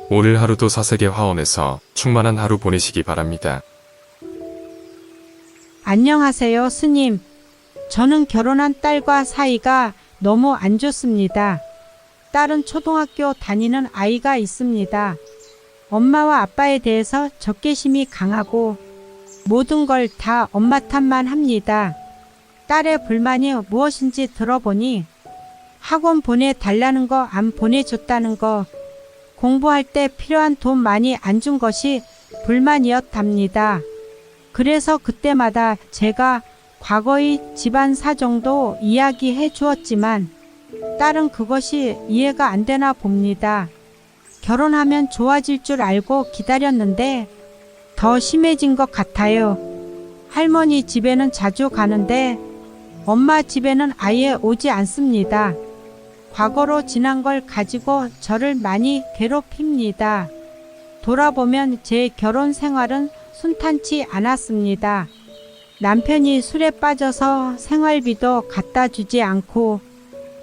오늘 하루도 사색의 화원에서 충만한 하루 보내시기 바랍니다. 안녕하세요, 스님. 저는 결혼한 딸과 사이가 너무 안 좋습니다. 딸은 초등학교 다니는 아이가 있습니다. 엄마와 아빠에 대해서 적개심이 강하고 모든 걸 다 엄마 탓만 합니다. 딸의 불만이 무엇인지 들어보니 학원 보내달라는 거 안 보내줬다는 거, 공부할 때 필요한 돈 많이 안 준 것이 불만이었답니다. 그래서 그때마다 제가 과거의 집안 사정도 이야기해 주었지만 딸은 그것이 이해가 안 되나 봅니다. 결혼하면 좋아질 줄 알고 기다렸는데 더 심해진 것 같아요. 할머니 집에는 자주 가는데 엄마 집에는 아예 오지 않습니다. 과거로 지난 걸 가지고 저를 많이 괴롭힙니다. 돌아보면 제 결혼 생활은 순탄치 않았습니다. 남편이 술에 빠져서 생활비도 갖다 주지 않고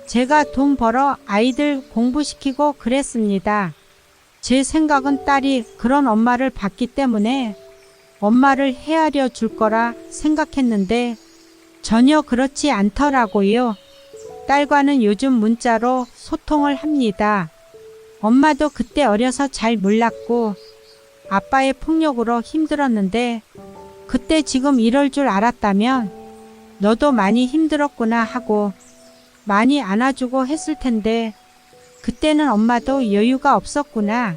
제가 돈 벌어 아이들 공부시키고 그랬습니다. 제 생각은 딸이 그런 엄마를 봤기 때문에 엄마를 헤아려 줄 거라 생각했는데 전혀 그렇지 않더라고요. 딸과는 요즘 문자로 소통을 합니다. 엄마도 그때 어려서 잘 몰랐고 아빠의 폭력으로 힘들었는데 그때 지금 이럴 줄 알았다면 너도 많이 힘들었구나 하고 많이 안아주고 했을 텐데 그때는 엄마도 여유가 없었구나.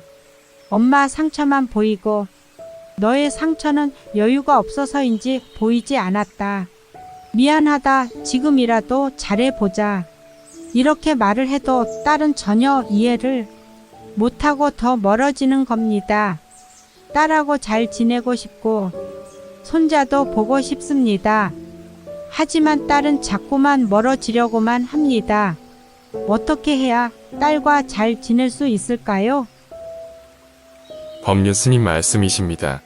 엄마 상처만 보이고 너의 상처는 여유가 없어서인지 보이지 않았다. 미안하다. 지금이라도 잘해보자. 이렇게 말을 해도 딸은 전혀 이해를 못하고 더 멀어지는 겁니다. 딸하고 잘 지내고 싶고 손자도 보고 싶습니다. 하지만 딸은 자꾸만 멀어지려고만 합니다. 어떻게 해야 딸과 잘 지낼 수 있을까요? 법륜 스님 말씀이십니다.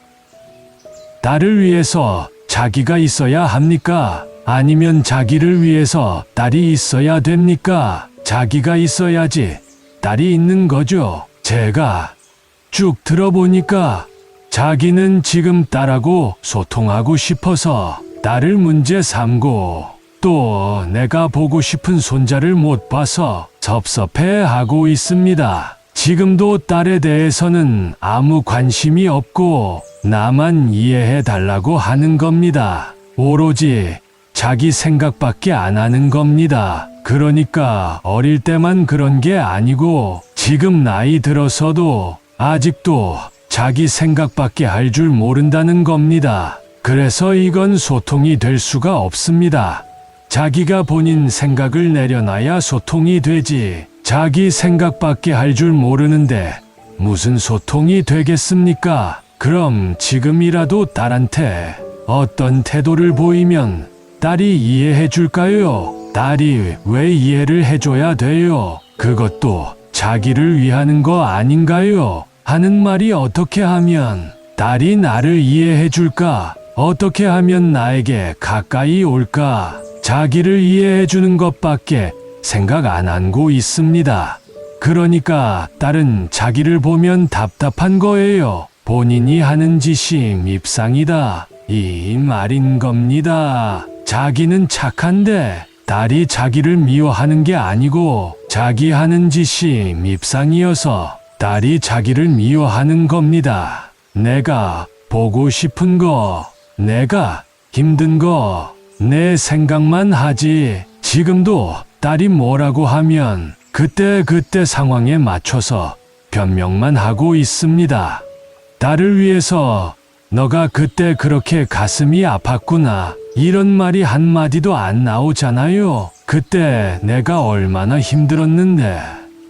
딸을 위해서 자기가 있어야 합니까? 아니면 자기를 위해서 딸이 있어야 됩니까? 자기가 있어야지 딸이 있는 거죠. 제가 쭉 들어보니까 자기는 지금 딸하고 소통하고 싶어서 딸을 문제 삼고 또 내가 보고 싶은 손자를 못 봐서 섭섭해하고 있습니다. 지금도 딸에 대해서는 아무 관심이 없고 나만 이해해 달라고 하는 겁니다. 오로지 자기 생각밖에 안 하는 겁니다. 그러니까 어릴 때만 그런 게 아니고 지금 나이 들어서도 아직도 자기 생각밖에 할 줄 모른다는 겁니다. 그래서 이건 소통이 될 수가 없습니다. 자기가 본인 생각을 내려놔야 소통이 되지. 자기 생각밖에 할 줄 모르는데 무슨 소통이 되겠습니까? 그럼 지금이라도 딸한테 어떤 태도를 보이면 딸이 이해해 줄까요? 딸이 왜 이해를 해줘야 돼요? 그것도 자기를 위하는 거 아닌가요? 하는 말이 어떻게 하면 딸이 나를 이해해 줄까? 어떻게 하면 나에게 가까이 올까? 자기를 이해해 주는 것밖에 생각 안 하고 있습니다. 그러니까 딸은 자기를 보면 답답한 거예요. 본인이 하는 짓이 밉상이다. 이 말인 겁니다. 자기는 착한데 딸이 자기를 미워하는 게 아니고 자기 하는 짓이 밉상이어서 딸이 자기를 미워하는 겁니다. 내가 보고 싶은 거, 내가 힘든 거, 내 생각만 하지. 지금도 딸이 뭐라고 하면 그때 상황에 맞춰서 변명만 하고 있습니다. 딸을 위해서 너가 그때 그렇게 가슴이 아팠구나. 이런 말이 한마디도 안 나오잖아요. 그때 내가 얼마나 힘들었는데.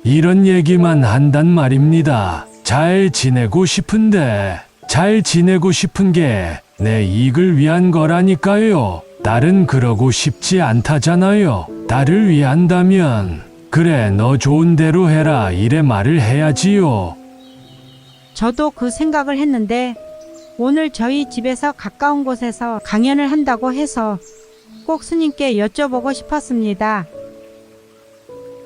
이런 얘기만 한단 말입니다. 잘 지내고 싶은데, 잘 지내고 싶은 게 내 이익을 위한 거라니까요. 딸은 그러고 싶지 않다잖아요. 딸을 위한다면, 그래, 너 좋은 대로 해라. 이래 말을 해야지요. 저도 그 생각을 했는데 오늘 저희 집에서 가까운 곳에서 강연을 한다고 해서 꼭 스님께 여쭤보고 싶었습니다.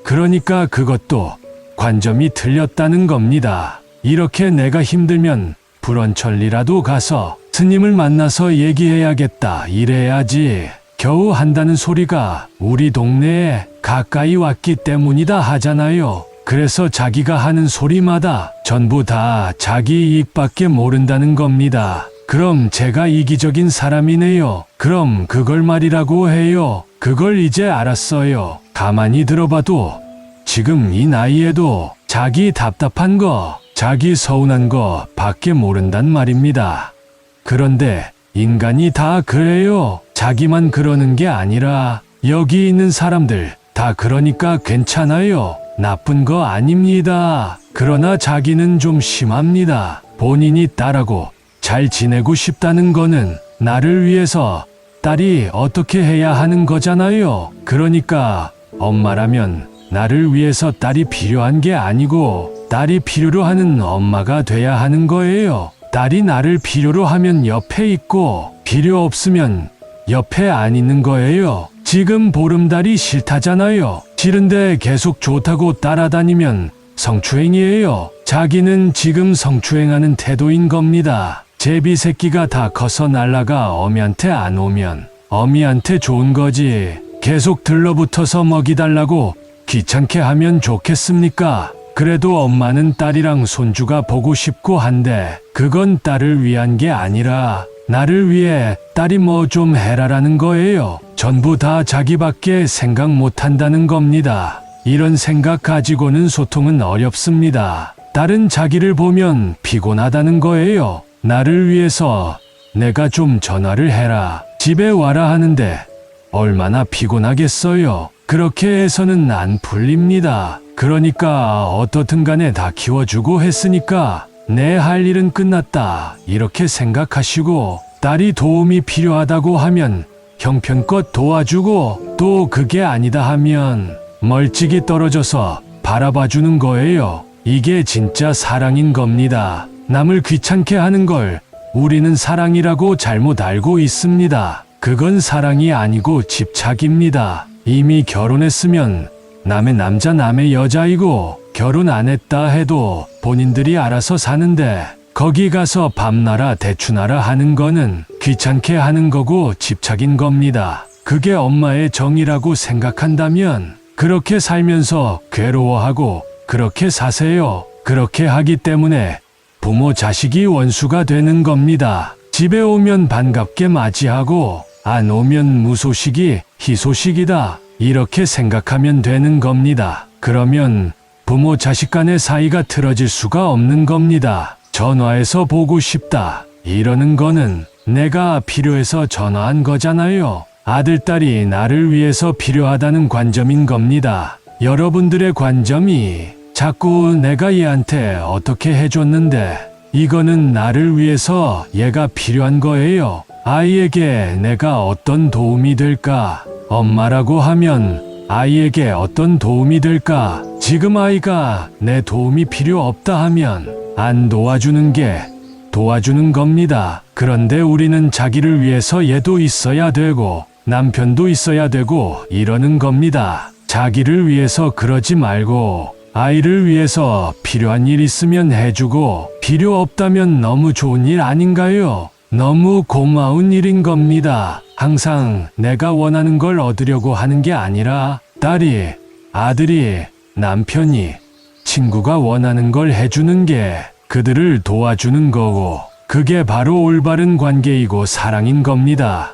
그러니까 그것도 관점이 틀렸다는 겁니다. 이렇게 내가 힘들면 불원천리라도 가서 스님을 만나서 얘기해야겠다 이래야지. 겨우 한다는 소리가 우리 동네에 가까이 왔기 때문이다 하잖아요. 그래서 자기가 하는 소리마다 전부 다 자기 이익밖에 모른다는 겁니다. 그럼 제가 이기적인 사람이네요. 그럼 그걸 말이라고 해요. 그걸 이제 알았어요. 가만히 들어봐도 지금 이 나이에도 자기 답답한 거, 자기 서운한 거 밖에 모른단 말입니다. 그런데 인간이 다 그래요. 자기만 그러는 게 아니라 여기 있는 사람들 다 그러니까 괜찮아요. 나쁜 거 아닙니다. 그러나 자기는 좀 심합니다. 본인이 딸하고 잘 지내고 싶다는 거는 나를 위해서 딸이 어떻게 해야 하는 거잖아요. 그러니까 엄마라면 나를 위해서 딸이 필요한 게 아니고 딸이 필요로 하는 엄마가 돼야 하는 거예요. 딸이 나를 필요로 하면 옆에 있고 필요 없으면 옆에 안 있는 거예요. 지금 보름달이 싫다잖아요. 싫은데 계속 좋다고 따라다니면 성추행이에요. 자기는 지금 성추행하는 태도인 겁니다. 제비 새끼가 다 커서 날라가 어미한테 안 오면 어미한테 좋은 거지. 계속 들러붙어서 먹이 달라고 귀찮게 하면 좋겠습니까? 그래도 엄마는 딸이랑 손주가 보고 싶고 한데 그건 딸을 위한 게 아니라 나를 위해 딸이 뭐 좀 해라라는 거예요. 전부 다 자기밖에 생각 못 한다는 겁니다. 이런 생각 가지고는 소통은 어렵습니다. 딸은 자기를 보면 피곤하다는 거예요. 나를 위해서 내가 좀 전화를 해라, 집에 와라 하는데 얼마나 피곤하겠어요. 그렇게 해서는 안 풀립니다. 그러니까 어떻든 간에 다 키워주고 했으니까 내 할 일은 끝났다 이렇게 생각하시고 딸이 도움이 필요하다고 하면 형편껏 도와주고 또 그게 아니다 하면 멀찍이 떨어져서 바라봐주는 거예요. 이게 진짜 사랑인 겁니다. 남을 귀찮게 하는 걸 우리는 사랑이라고 잘못 알고 있습니다. 그건 사랑이 아니고 집착입니다. 이미 결혼했으면 남의 남자 남의 여자이고 결혼 안 했다 해도 본인들이 알아서 사는데 거기 가서 밤나라 대추나라 하는 거는 귀찮게 하는 거고 집착인 겁니다. 그게 엄마의 정이라고 생각한다면 그렇게 살면서 괴로워하고 그렇게 사세요. 그렇게 하기 때문에 부모 자식이 원수가 되는 겁니다. 집에 오면 반갑게 맞이하고 안 오면 무소식이 희소식이다 이렇게 생각하면 되는 겁니다. 그러면 부모 자식 간의 사이가 틀어질 수가 없는 겁니다. 전화해서 보고 싶다 이러는 거는 내가 필요해서 전화한 거잖아요. 아들, 딸이 나를 위해서 필요하다는 관점인 겁니다. 여러분들의 관점이 자꾸 내가 얘한테 어떻게 해줬는데 이거는 나를 위해서 얘가 필요한 거예요. 아이에게 내가 어떤 도움이 될까? 엄마라고 하면 아이에게 어떤 도움이 될까? 지금 아이가 내 도움이 필요 없다 하면 안 도와주는 게 도와주는 겁니다. 그런데 우리는 자기를 위해서 얘도 있어야 되고 남편도 있어야 되고 이러는 겁니다. 자기를 위해서 그러지 말고 아이를 위해서 필요한 일 있으면 해주고 필요 없다면 너무 좋은 일 아닌가요? 너무 고마운 일인 겁니다. 항상 내가 원하는 걸 얻으려고 하는 게 아니라 딸이, 아들이, 남편이, 친구가 원하는 걸 해주는 게 그들을 도와주는 거고 그게 바로 올바른 관계이고 사랑인 겁니다.